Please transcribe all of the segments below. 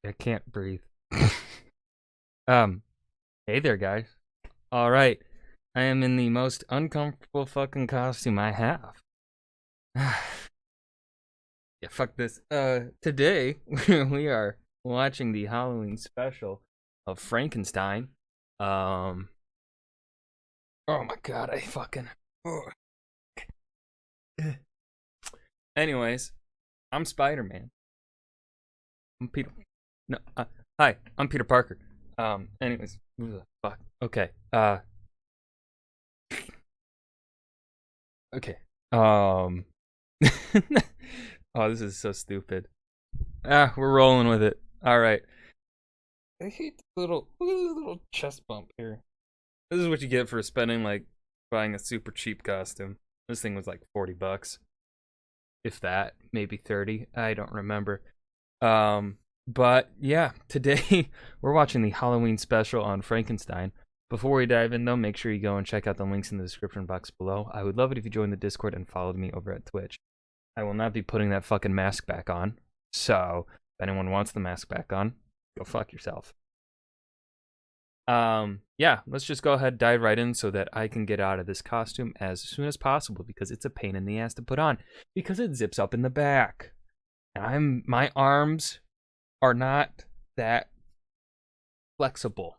I can't breathe. Hey there, guys. All right, I am in the most uncomfortable fucking costume I have. Yeah, fuck this. Today we are watching the Halloween special of Frankenstein. Oh my god, I fucking. Anyways, I'm Spider-Man. I'm Peter. No, hi, I'm Peter Parker. Anyways, fuck. Okay. Okay. Oh, this is so stupid. We're rolling with it. All right. I hate the look at this little chest bump here. This is what you get for buying a super cheap costume. This thing was like $40, if that, maybe 30. I don't remember. But yeah, today we're watching the Halloween special on Frankenstein. Before we dive in, though, make sure you go and check out the links in the description box below. I would love it if you joined the Discord and followed me over at Twitch. I will not be putting that fucking mask back on. So, if anyone wants the mask back on, go fuck yourself. Yeah, let's just go ahead and dive right in so that I can get out of this costume as soon as possible because it's a pain in the ass to put on because it zips up in the back. And my arms are not that flexible.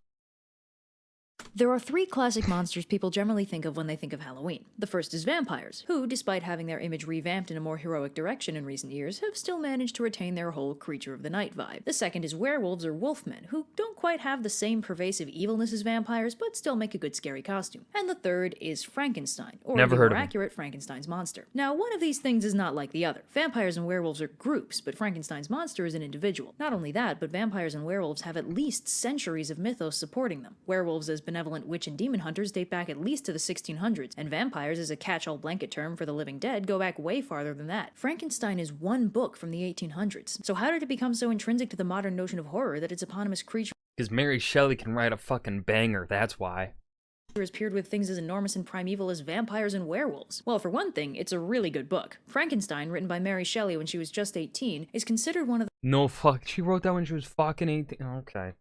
There are three classic monsters people generally think of when they think of Halloween. The first is vampires, who, despite having their image revamped in a more heroic direction in recent years, have still managed to retain their whole creature of the night vibe. The second is werewolves or wolfmen, who don't quite have the same pervasive evilness as vampires, but still make a good scary costume. And the third is Frankenstein, or Never the heard more of him. accurate Frankenstein's monster. Now, one of these things is not like the other. Vampires and werewolves are groups, but Frankenstein's monster is an individual. Not only that, but vampires and werewolves have at least centuries of mythos supporting them. Werewolves as benevolent witch and demon hunters date back at least to the 1600s, and vampires as a catch-all blanket term for the living dead go back way farther than that. Frankenstein is one book from the 1800s, so how did it become so intrinsic to the modern notion of horror that its eponymous creature Because Mary Shelley can write a fucking banger, that's why. has appeared with things as enormous and primeval as vampires and werewolves? Well, for one thing, it's a really good book. Frankenstein, written by Mary Shelley when she was just 18, is considered one of No fuck, she wrote that when she was fucking 18. Okay.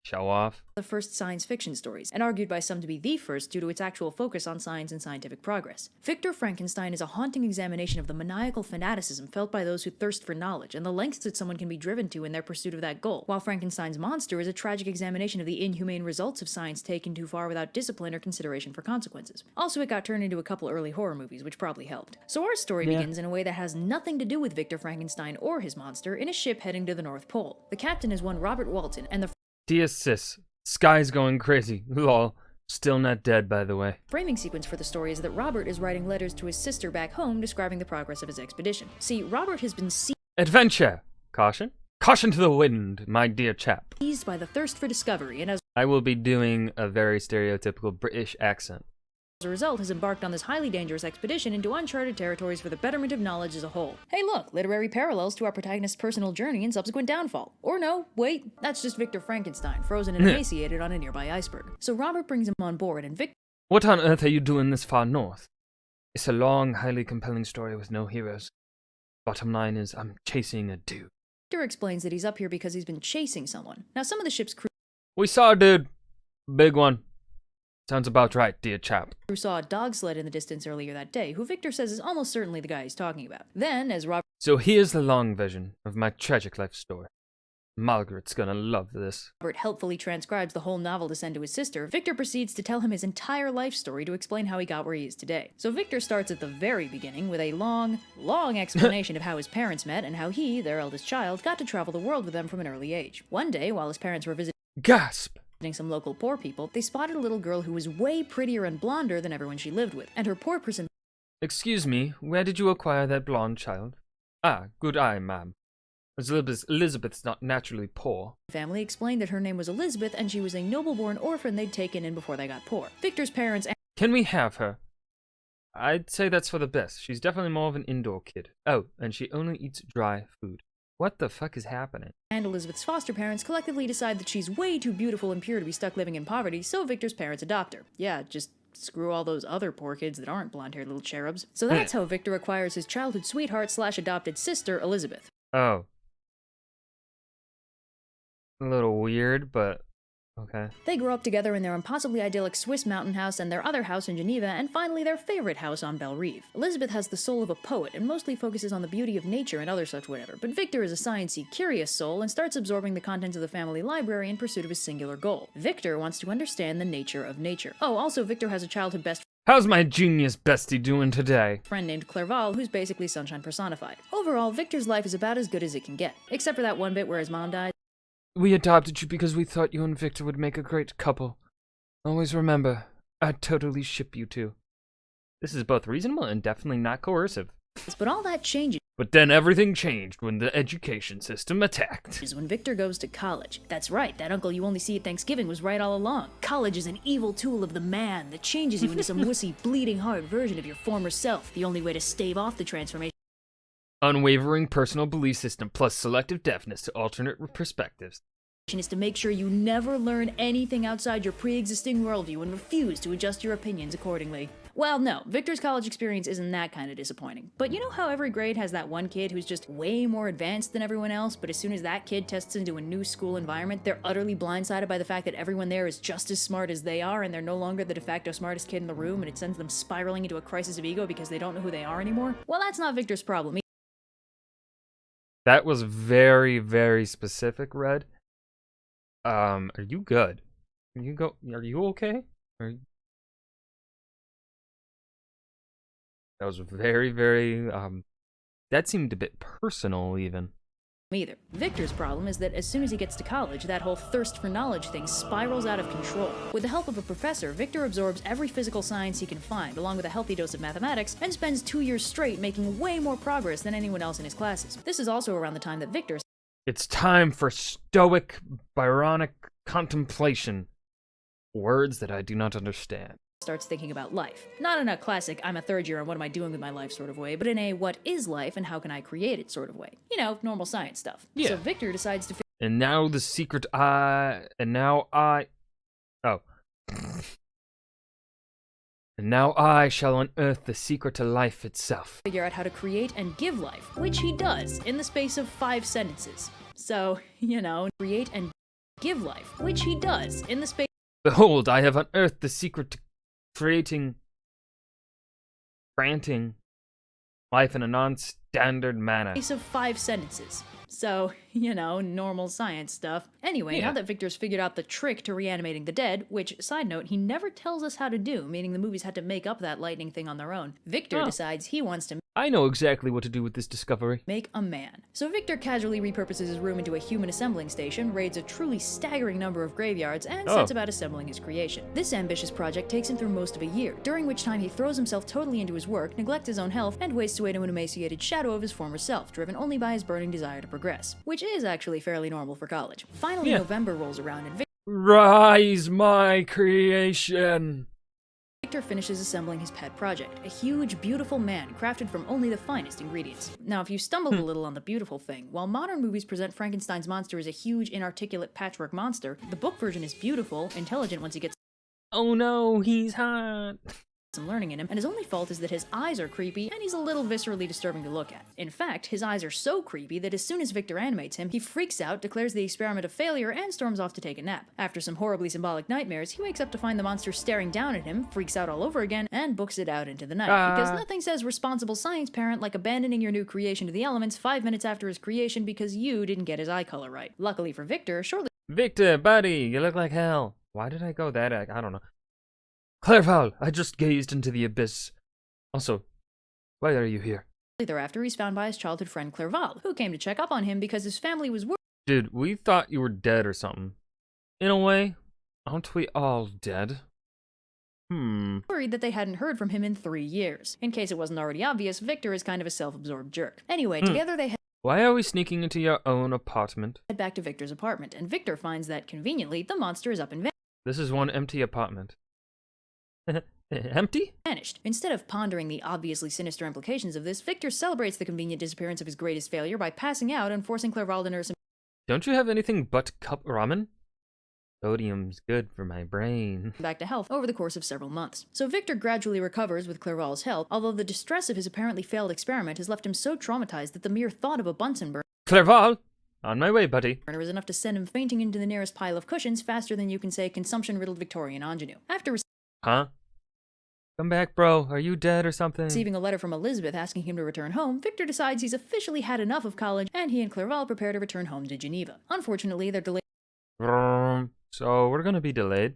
Show off. the first science fiction stories, and argued by some to be the first due to its actual focus on science and scientific progress. Victor Frankenstein is a haunting examination of the maniacal fanaticism felt by those who thirst for knowledge and the lengths that someone can be driven to in their pursuit of that goal, while Frankenstein's monster is a tragic examination of the inhumane results of science taken too far without discipline or consideration for consequences. Also, it got turned into a couple early horror movies, which probably helped. So our story begins in a way that has nothing to do with Victor Frankenstein or his monster in a ship heading to the North Pole. The captain is one Robert Walton, and the Dear sis, sky's going crazy. Lol. Still not dead, by the way. framing sequence for the story is that Robert is writing letters to his sister back home describing the progress of his expedition. See, Robert has been Adventure! Caution? Caution to the wind, my dear chap. seized by the thirst for discovery, and as I will be doing a very stereotypical British accent. a result has embarked on this highly dangerous expedition into uncharted territories for the betterment of knowledge as a whole. Hey look, literary parallels to our protagonist's personal journey and subsequent downfall. Or no, wait, that's just Victor Frankenstein, frozen and emaciated on a nearby iceberg. So Robert brings him on board, and Victor What on earth are you doing this far north? It's a long, highly compelling story with no heroes. Bottom line is, I'm chasing a dude. explains that he's up here because he's been chasing someone. Now some of the ship's crew We saw a dude. Big one. Sounds about right, dear chap. saw a dog sled in the distance earlier that day, who Victor says is almost certainly the guy he's talking about. Then, as Robert So here's the long version of my tragic life story. Margaret's gonna love this. helpfully transcribes the whole novel to send to his sister, Victor proceeds to tell him his entire life story to explain how he got where he is today. So Victor starts at the very beginning with a long explanation of how his parents met and how he, their eldest child, got to travel the world with them from an early age. One day, while his parents were visiting Gasp! some local poor people, they spotted a little girl who was way prettier and blonder than everyone she lived with, and her poor person Excuse me, where did you acquire that blonde child? Ah, good eye, ma'am. Elizabeth's not naturally poor. family explained that her name was Elizabeth and she was a noble-born orphan they'd taken in before they got poor. Victor's parents Can we have her? I'd say that's for the best. She's definitely more of an indoor kid. Oh, and she only eats dry food. What the fuck is happening? and Elizabeth's foster parents collectively decide that she's way too beautiful and pure to be stuck living in poverty, so Victor's parents adopt her. Yeah, just screw all those other poor kids that aren't blonde-haired little cherubs. So that's how Victor acquires his childhood sweetheart / adopted sister, Elizabeth. Oh. a little weird, but okay. They grow up together in their impossibly idyllic Swiss mountain house and their other house in Geneva, and finally their favorite house on Belle Rive. Elizabeth has the soul of a poet and mostly focuses on the beauty of nature and other such whatever, but Victor is a sciencey, curious soul and starts absorbing the contents of the family library in pursuit of his singular goal. Victor wants to understand the nature of nature. Oh, also Victor has a childhood best How's my genius bestie doing today? friend named Clerval, who's basically sunshine personified. Overall, Victor's life is about as good as it can get, except for that one bit where his mom died. We adopted you because we thought you and Victor would make a great couple. Always remember, I'd totally ship you two. This is both reasonable and definitely not coercive. But all that changes But then everything changed when the education system attacked. when Victor goes to college. That's right, that uncle you only see at Thanksgiving was right all along. College is an evil tool of the man that changes you into some wussy, bleeding heart version of your former self. The only way to stave off the transformation Unwavering personal belief system plus selective deafness to alternate perspectives. is to make sure you never learn anything outside your pre-existing worldview and refuse to adjust your opinions accordingly. Well, no, Victor's college experience isn't that kind of disappointing. But you know how every grade has that one kid who's just way more advanced than everyone else, but as soon as that kid tests into a new school environment, they're utterly blindsided by the fact that everyone there is just as smart as they are, and they're no longer the de facto smartest kid in the room, and it sends them spiraling into a crisis of ego because they don't know who they are anymore? Well, that's not Victor's problem. That was very, very specific, Red. Are you good? Are you okay? That was very, very, that seemed a bit personal, even. Either. Victor's problem is that as soon as he gets to college, that whole thirst for knowledge thing spirals out of control. With the help of a professor, Victor absorbs every physical science he can find, along with a healthy dose of mathematics, and spends 2 years straight making way more progress than anyone else in his classes. This is also around the time that Victor It's time for stoic, Byronic contemplation. Words that I do not understand. starts thinking about life. Not in a classic, I'm a third year and what am I doing with my life sort of way, but in a what is life and how can I create it sort of way. You know, normal science stuff. Yeah. So Victor decides to And now the secret oh. And now I shall unearth the secret to life itself. figure out how to create and give life, which he does in the space of 5 sentences. So, you know, create and give life, which he does in the space Behold, I have unearthed the secret to granting life in a non-standard manner. of 5 sentences. So, you know, normal science stuff. Anyway, now that Victor's figured out the trick to reanimating the dead, which, side note, he never tells us how to do, meaning the movies had to make up that lightning thing on their own, Victor decides he wants to I know exactly what to do with this discovery. make a man. So Victor casually repurposes his room into a human assembling station, raids a truly staggering number of graveyards, and sets about assembling his creation. This ambitious project takes him through most of a year, during which time he throws himself totally into his work, neglects his own health, and wastes away to an emaciated shadow of his former self, driven only by his burning desire to progress. Which is actually fairly normal for college. Finally, November rolls around and Rise, my creation! Victor finishes assembling his pet project, a huge, beautiful man crafted from only the finest ingredients. Now, if you stumbled a little on the beautiful thing, while modern movies present Frankenstein's monster as a huge, inarticulate patchwork monster, the book version is beautiful, intelligent once he gets Oh no, he's hot. some learning in him, and his only fault is that his eyes are creepy, and he's a little viscerally disturbing to look at. In fact, his eyes are so creepy that as soon as Victor animates him, he freaks out, declares the experiment a failure, and storms off to take a nap. After some horribly symbolic nightmares, he wakes up to find the monster staring down at him, freaks out all over again, and books it out into the night. Because nothing says responsible science parent like abandoning your new creation to the elements 5 minutes after his creation because you didn't get his eye color right. Luckily for Victor, shortly Victor, buddy, you look like hell. Why did I go that? I don't know. Clerval, I just gazed into the abyss. Also, why are you here? thereafter, he's found by his childhood friend Clerval, who came to check up on him because his family was Dude, we thought you were dead or something. In a way, aren't we all dead? worried that they hadn't heard from him in 3 years. In case it wasn't already obvious, Victor is kind of a self-absorbed jerk. Anyway, together they Why are we sneaking into your own apartment? head back to Victor's apartment, and Victor finds that, conveniently, the monster is up and This is one empty apartment. Empty? vanished. Instead of pondering the obviously sinister implications of this, Victor celebrates the convenient disappearance of his greatest failure by passing out and forcing Clerval to nurse him Don't you have anything but cup ramen? Sodium's good for my brain. back to health over the course of several months. So Victor gradually recovers with Clerval's help, although the distress of his apparently failed experiment has left him so traumatized that the mere thought of a Bunsen burner Clerval! On my way, buddy. Is enough to send him fainting into the nearest pile of cushions faster than you can say consumption-riddled Victorian ingenue. After Huh? Come back, bro. Are you dead or something? receiving a letter from Elizabeth asking him to return home, Victor decides he's officially had enough of college, and he and Clerval prepare to return home to Geneva. Unfortunately, they're delayed So we're gonna be delayed.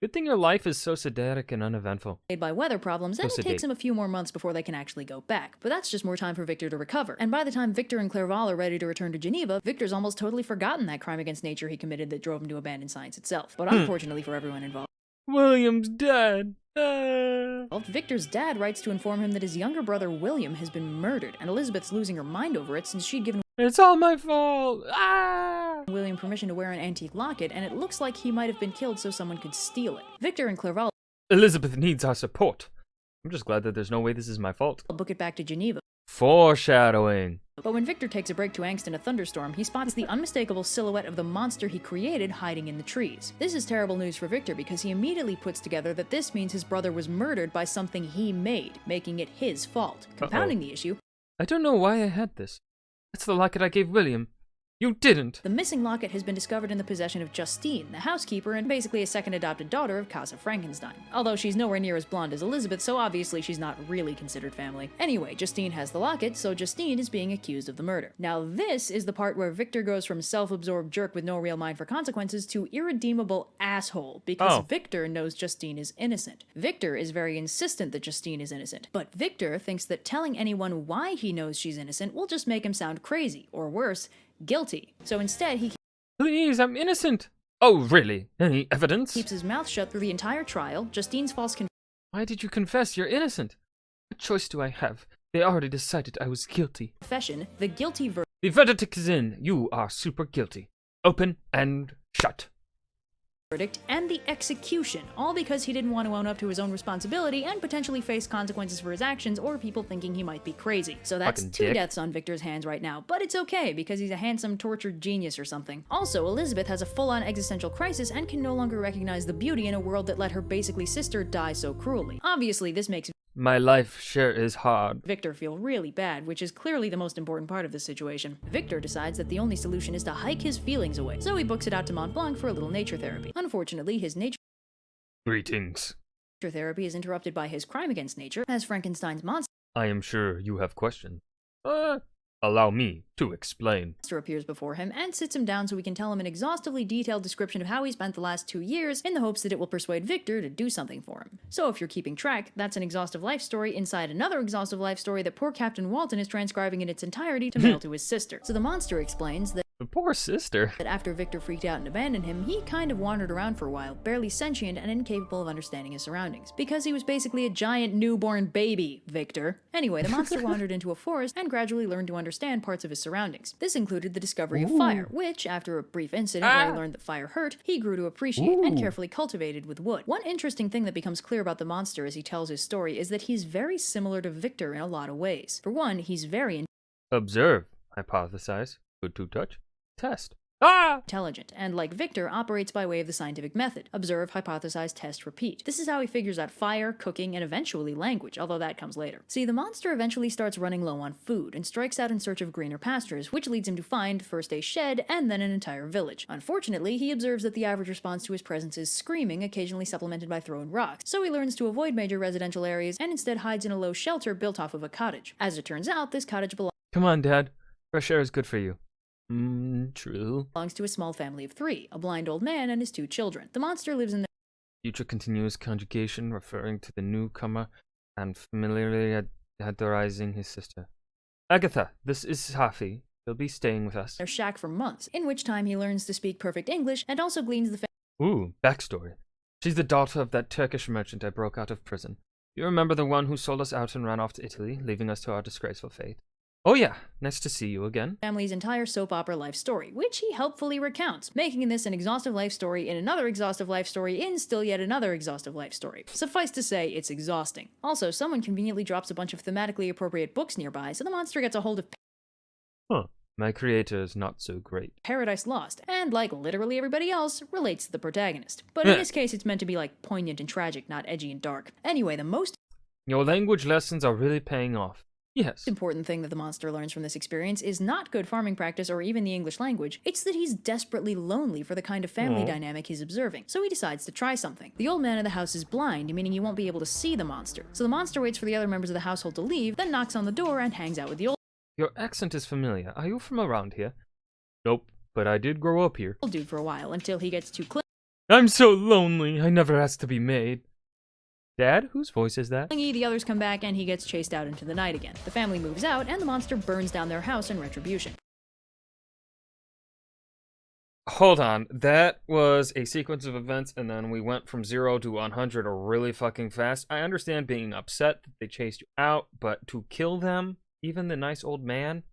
Good thing your life is so sedate and uneventful. by weather problems, and So it takes sedate. him a few more months before they can actually go back. But that's just more time for Victor to recover. And by the time Victor and Clerval are ready to return to Geneva, Victor's almost totally forgotten that crime against nature he committed that drove him to abandon science itself. But unfortunately for everyone involved, William's dead. Victor's dad writes to inform him that his younger brother William has been murdered, and Elizabeth's losing her mind over it since she'd given It's all my fault. Ah! William permission to wear an antique locket, and it looks like he might have been killed so someone could steal it. Victor and Clerval Elizabeth needs our support. I'm just glad that there's no way this is my fault. book it back to Geneva. Foreshadowing. But when Victor takes a break to angst in a thunderstorm, he spots the unmistakable silhouette of the monster he created hiding in the trees. This is terrible news for Victor because he immediately puts together that this means his brother was murdered by something he made, making it his fault. Compounding the issue, I don't know why I had this. That's the locket I gave William. You didn't. the missing locket has been discovered in the possession of Justine, the housekeeper and basically a second adopted daughter of Casa Frankenstein. Although she's nowhere near as blonde as Elizabeth, so obviously she's not really considered family. Anyway, Justine has the locket, so Justine is being accused of the murder. Now this is the part where Victor goes from self-absorbed jerk with no real mind for consequences to irredeemable asshole, because Victor knows Justine is innocent. Victor is very insistent that Justine is innocent, but Victor thinks that telling anyone why he knows she's innocent will just make him sound crazy, or worse, guilty. So instead, he Please, I'm innocent. Oh, really? Any evidence? keeps his mouth shut through the entire trial. Justine's false Why did you confess you're innocent? What choice do I have? They already decided I was guilty. confession, the guilty The verdict is in. You are super guilty. Open and shut. verdict, and the execution, all because he didn't want to own up to his own responsibility and potentially face consequences for his actions or people thinking he might be crazy. So that's Fucking 2 dick. deaths on Victor's hands right now, but it's okay because he's a handsome, tortured genius or something. Also, Elizabeth has a full-on existential crisis and can no longer recognize the beauty in a world that let her basically sister die so cruelly. Obviously, this makes My life sure is hard. Victor feel really bad, which is clearly the most important part of this situation. Victor decides that the only solution is to hike his feelings away, so he books it out to Mont Blanc for a little nature therapy. Unfortunately, his nature Greetings. therapy is interrupted by his crime against nature, as Frankenstein's monster I am sure you have questions. Allow me to explain. appears before him and sits him down so he can tell him an exhaustively detailed description of how he spent the last 2 years in the hopes that it will persuade Victor to do something for him. So if you're keeping track, that's an exhaustive life story inside another exhaustive life story that poor Captain Walton is transcribing in its entirety to mail to his sister. So the monster explains that The poor sister. after Victor freaked out and abandoned him, he kind of wandered around for a while, barely sentient and incapable of understanding his surroundings. Because he was basically a giant newborn baby, Victor. Anyway, the monster wandered into a forest and gradually learned to understand parts of his surroundings. This included the discovery of fire, which, after a brief incident where he learned that fire hurt, he grew to appreciate and carefully cultivated with wood. One interesting thing that becomes clear about the monster as he tells his story is that he's very similar to Victor in a lot of ways. For one, he's very Observe. Hypothesize. Good to touch. Test. intelligent, and like Victor, operates by way of the scientific method. Observe, hypothesize, test, repeat. This is how he figures out fire, cooking, and eventually language, although that comes later. See, the monster eventually starts running low on food, and strikes out in search of greener pastures, which leads him to find first a shed, and then an entire village. Unfortunately, he observes that the average response to his presence is screaming, occasionally supplemented by throwing rocks, so he learns to avoid major residential areas, and instead hides in a low shelter built off of a cottage. As it turns out, this cottage Come on, Dad. Fresh air is good for you. True. belongs to a small family of 3, a blind old man and his 2 children. The monster lives in Future continuous conjugation referring to the newcomer and familiarly adorizing his sister. Agatha, this is Safi. He'll be staying with us. their shack for months, in which time he learns to speak perfect English and also gleans the Ooh, backstory. She's the daughter of that Turkish merchant I broke out of prison. You remember the one who sold us out and ran off to Italy, leaving us to our disgraceful fate? Oh yeah, nice to see you again. family's entire soap opera life story, which he helpfully recounts, making this an exhaustive life story in another exhaustive life story in still yet another exhaustive life story. Suffice to say, it's exhausting. Also, someone conveniently drops a bunch of thematically appropriate books nearby, so the monster gets a hold of Huh. My creator is not so great. Paradise Lost, and like literally everybody else, relates to the protagonist. But in this case, it's meant to be like poignant and tragic, not edgy and dark. Anyway, the most Your language lessons are really paying off. Yes. The important thing that the monster learns from this experience is not good farming practice or even the English language, it's that he's desperately lonely for the kind of family dynamic he's observing, so he decides to try something. The old man in the house is blind, meaning he won't be able to see the monster, so the monster waits for the other members of the household to leave, then knocks on the door and hangs out with the old Your accent is familiar. Are you from around here? Nope, but I did grow up here. dude for a while, until he gets too I'm so lonely. I never asked to be made. Dad? Whose voice is that? clingy, the others come back, and he gets chased out into the night again. The family moves out, and the monster burns down their house in retribution. Hold on. That was a sequence of events, and then we went from 0 to 100 really fucking fast. I understand being upset that they chased you out, but to kill them, even the nice old man?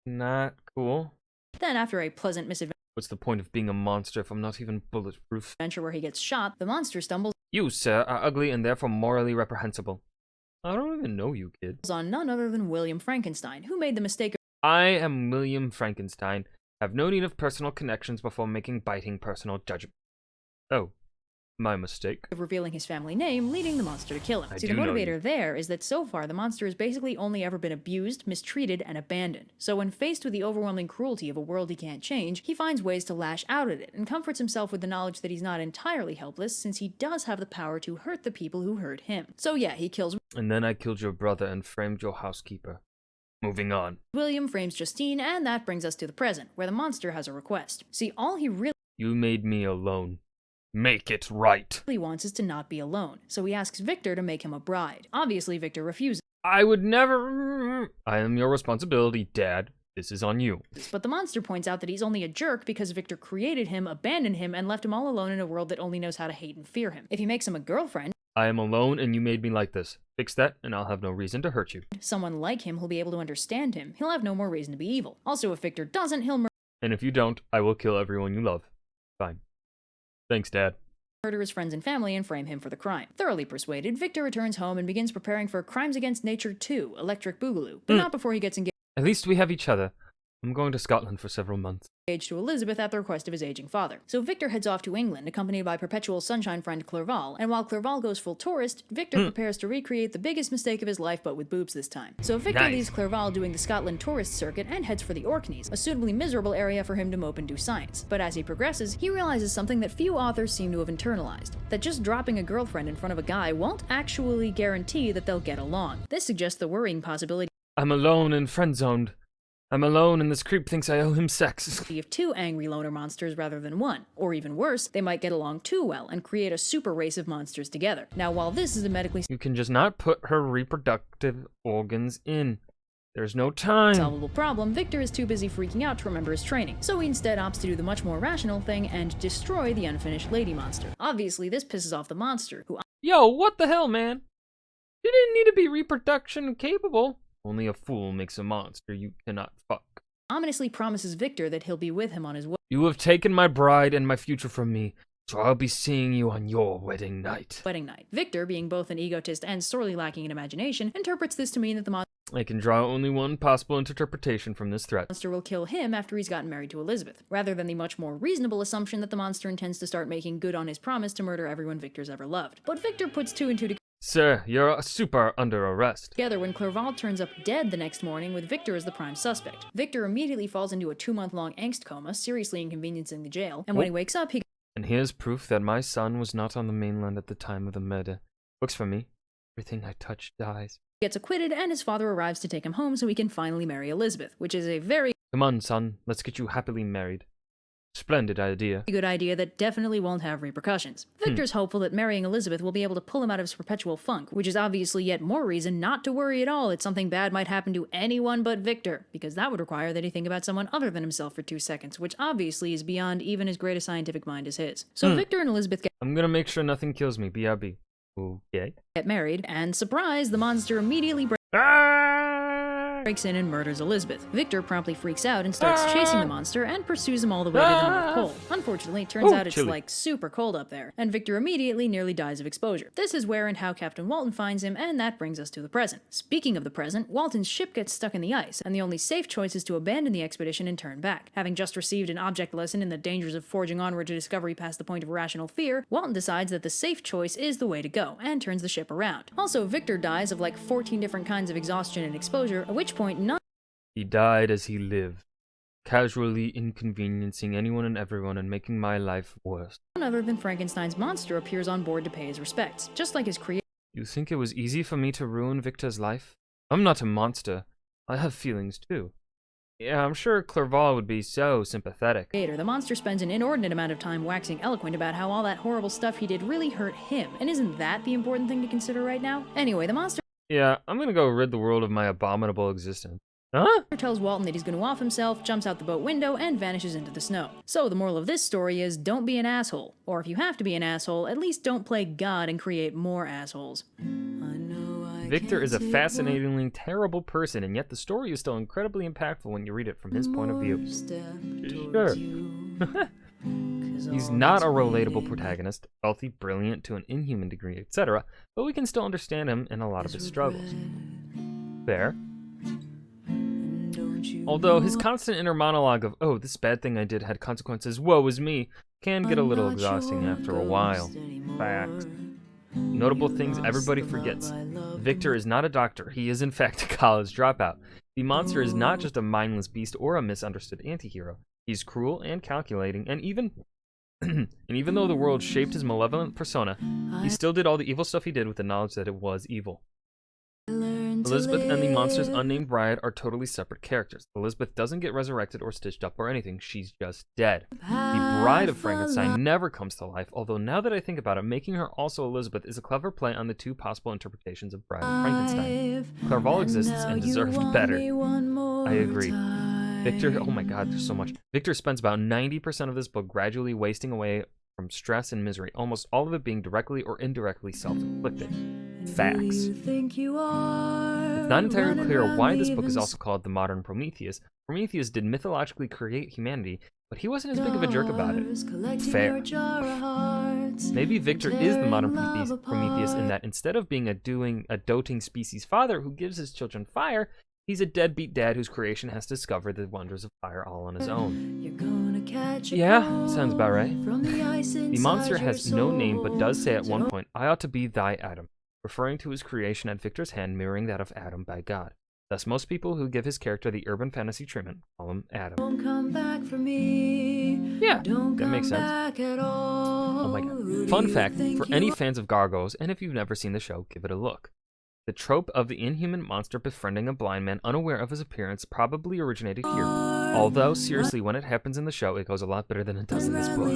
Not cool. Then, after a pleasant misadventure What's the point of being a monster if I'm not even bulletproof? where he gets shot, the monster stumbles You, sir, are ugly and therefore morally reprehensible. I don't even know you, kid. on none other than William Frankenstein, who made the mistake I am William Frankenstein. Have no need of personal connections before making biting personal judgment. Oh, my mistake. of revealing his family name, leading the monster to kill him. I See, do the know motivator you. there is that so far the monster has basically only ever been abused, mistreated, and abandoned. So when faced with the overwhelming cruelty of a world he can't change, he finds ways to lash out at it, and comforts himself with the knowledge that he's not entirely helpless, since he does have the power to hurt the people who hurt him. So yeah, he kills And then I killed your brother and framed your housekeeper. Moving on. William, frames Justine, and that brings us to the present, where the monster has a request. See, all he really You made me alone. Make it right. wants is to not be alone, so he asks Victor to make him a bride. Obviously, Victor refuses, I would never... I am your responsibility, Dad. This is on you. but the monster points out that he's only a jerk because Victor created him, abandoned him, and left him all alone in a world that only knows how to hate and fear him. If he makes him a girlfriend, I am alone and you made me like this. Fix that and I'll have no reason to hurt you. someone like him who'll be able to understand him, he'll have no more reason to be evil. Also, if Victor doesn't, he'll And if you don't, I will kill everyone you love. Fine. Thanks, Dad. murder his friends and family and frame him for the crime. Thoroughly persuaded, Victor returns home and begins preparing for Crimes Against Nature 2, Electric Boogaloo, but not before he gets At least we have each other. I'm going to Scotland for several months. engaged to Elizabeth at the request of his aging father. So Victor heads off to England, accompanied by perpetual sunshine friend Clerval, and while Clerval goes full tourist, Victor prepares to recreate the biggest mistake of his life, but with boobs this time. So Victor Nice. leaves Clerval doing the Scotland tourist circuit and heads for the Orkneys, a suitably miserable area for him to mope and do science. But as he progresses, he realizes something that few authors seem to have internalized, that just dropping a girlfriend in front of a guy won't actually guarantee that they'll get along. This suggests the worrying possibility I'm alone and friend-zoned. I'm alone and this creep thinks I owe him sex. of two angry loner monsters rather than one. Or even worse, they might get along too well and create a super race of monsters together. Now, while this is a medically You can just not put her reproductive organs in. There's no time. solvable problem, Victor is too busy freaking out to remember his training, so he instead opts to do the much more rational thing and destroy the unfinished lady monster. Obviously, this pisses off the monster, who Yo, what the hell, man? You didn't need to be reproduction capable. Only a fool makes a monster you cannot fuck. ominously promises Victor that he'll be with him on his You have taken my bride and my future from me, so I'll be seeing you on your wedding night. wedding night. Victor, being both an egotist and sorely lacking in imagination, interprets this to mean that the I can draw only one possible interpretation from this threat. monster will kill him after he's gotten married to Elizabeth, rather than the much more reasonable assumption that the monster intends to start making good on his promise to murder everyone Victor's ever loved. But Victor puts two and two Sir, you're super under arrest. together when Clerval turns up dead the next morning with Victor as the prime suspect. Victor immediately falls into a 2-month-long angst coma, seriously inconveniencing the jail, and when he wakes up, he And here's proof that my son was not on the mainland at the time of the murder. Works for me. Everything I touch dies. gets acquitted, and his father arrives to take him home so he can finally marry Elizabeth, which is a very Come on, son. Let's get you happily married. Splendid idea. good idea that definitely won't have repercussions. Victor's hopeful that marrying Elizabeth will be able to pull him out of his perpetual funk, which is obviously yet more reason not to worry at all that something bad might happen to anyone but Victor, because that would require that he think about someone other than himself for 2 seconds, which obviously is beyond even as great a scientific mind as his. So Victor and Elizabeth I'm gonna make sure nothing kills me, BRB. Okay. get married, and surprise, the monster immediately Ah! breaks in and murders Elizabeth. Victor promptly freaks out and starts chasing the monster and pursues him all the way to the North Pole. Unfortunately, it turns out it's like super cold up there, and Victor immediately nearly dies of exposure. This is where and how Captain Walton finds him, and that brings us to the present. Speaking of the present, Walton's ship gets stuck in the ice, and the only safe choice is to abandon the expedition and turn back. Having just received an object lesson in the dangers of forging onward to discovery past the point of rational fear, Walton decides that the safe choice is the way to go, and turns the ship around. Also, Victor dies of like 14 different kinds of exhaustion and exposure, at which point he died as he lived, casually inconveniencing anyone and everyone and making my life worse. none other than Frankenstein's monster appears on board to pay his respects, just like his creator. You think it was easy for me to ruin Victor's life? I'm not a monster. I have feelings too. Yeah, I'm sure Clerval would be so sympathetic. The monster spends an inordinate amount of time waxing eloquent about how all that horrible stuff he did really hurt him, and isn't that the important thing to consider right now? Anyway, the monster Yeah, I'm gonna go rid the world of my abominable existence. Huh? tells Walton that he's going to off himself, jumps out the boat window, and vanishes into the snow. So the moral of this story is don't be an asshole. Or if you have to be an asshole, at least don't play God and create more assholes. Victor is a fascinatingly terrible person, and yet the story is still incredibly impactful when you read it from his point of view. Sure. He's not a relatable protagonist, wealthy, brilliant to an inhuman degree, etc., but we can still understand him in a lot of his struggles. Fair. Although his constant inner monologue of, oh, this bad thing I did had consequences, woe is me, can get a little exhausting after a while. Facts. Notable things everybody forgets. Victor is not a doctor, he is in fact a college dropout. The monster is not just a mindless beast or a misunderstood antihero. He's cruel and calculating, and even though the world shaped his malevolent persona, he still did all the evil stuff he did with the knowledge that it was evil. Elizabeth and the monster's unnamed bride are totally separate characters. Elizabeth doesn't get resurrected or stitched up or anything, she's just dead. The bride of Frankenstein never comes to life, although now that I think about it, making her also Elizabeth is a clever play on the two possible interpretations of Bride of Frankenstein. Clerval exists and deserved better. I agree. Victor, oh my god, there's so much. Victor spends about 90% of this book gradually wasting away from stress and misery, almost all of it being directly or indirectly self-inflicted. Facts. It's not entirely clear why this book is also called The Modern Prometheus. Prometheus did mythologically create humanity, but he wasn't as big of a jerk about it. Fair. Maybe Victor is the modern Prometheus in that instead of being a doting species father who gives his children fire, he's a deadbeat dad whose creation has to discover the wonders of fire all on his own. Yeah, sounds about right. The monster has no name but does say at one point, I ought to be thy Adam, referring to his creation at Victor's hand mirroring that of Adam by God. Thus, most people who give his character the urban fantasy treatment call him Adam. Yeah, that makes sense. Oh my god. Fun fact, for any fans of gargoyles, and if you've never seen the show, give it a look. The trope of the inhuman monster befriending a blind man unaware of his appearance probably originated here. Although, seriously, when it happens in the show, it goes a lot better than it does in this book.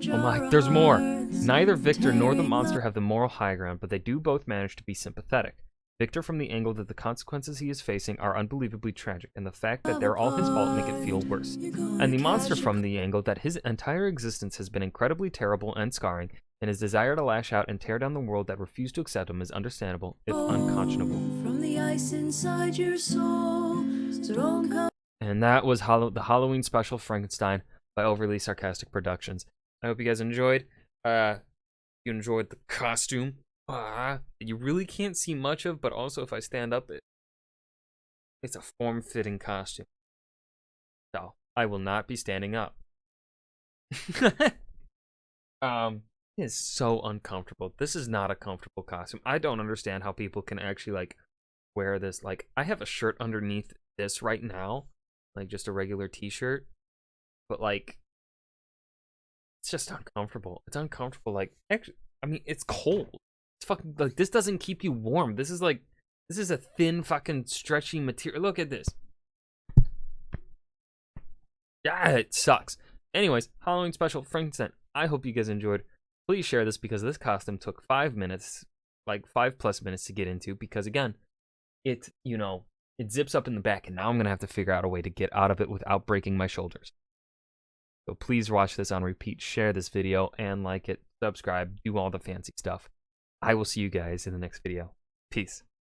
Oh my, there's more! Neither Victor nor the monster have the moral high ground, but they do both manage to be sympathetic. Victor from the angle that the consequences he is facing are unbelievably tragic, and the fact that they're all his fault make it feel worse. And the monster from the angle that his entire existence has been incredibly terrible and scarring, and his desire to lash out and tear down the world that refused to accept him is understandable, if unconscionable. And that was the Halloween special Frankenstein by Overly Sarcastic Productions. I hope you guys enjoyed. You enjoyed the costume. You really can't see much of, but also if I stand up, it's a form-fitting costume. So, I will not be standing up. It is so uncomfortable. This is not a comfortable costume. I don't understand how people can actually, like, wear this. Like, I have a shirt underneath this right now. Like, just a regular t-shirt. But, like, it's just uncomfortable. It's uncomfortable. Like, actually, I mean, it's cold. It's fucking, like, this doesn't keep you warm. This is, like, this is a thin fucking stretchy material. Look at this. Yeah, it sucks. Anyways, Halloween special Frankenstein. I hope you guys enjoyed. Please share this because this costume took 5 minutes, like 5+ minutes to get into because again, it, you know, it zips up in the back and now I'm going to have to figure out a way to get out of it without breaking my shoulders. So please watch this on repeat, share this video and like it, subscribe, do all the fancy stuff. I will see you guys in the next video. Peace.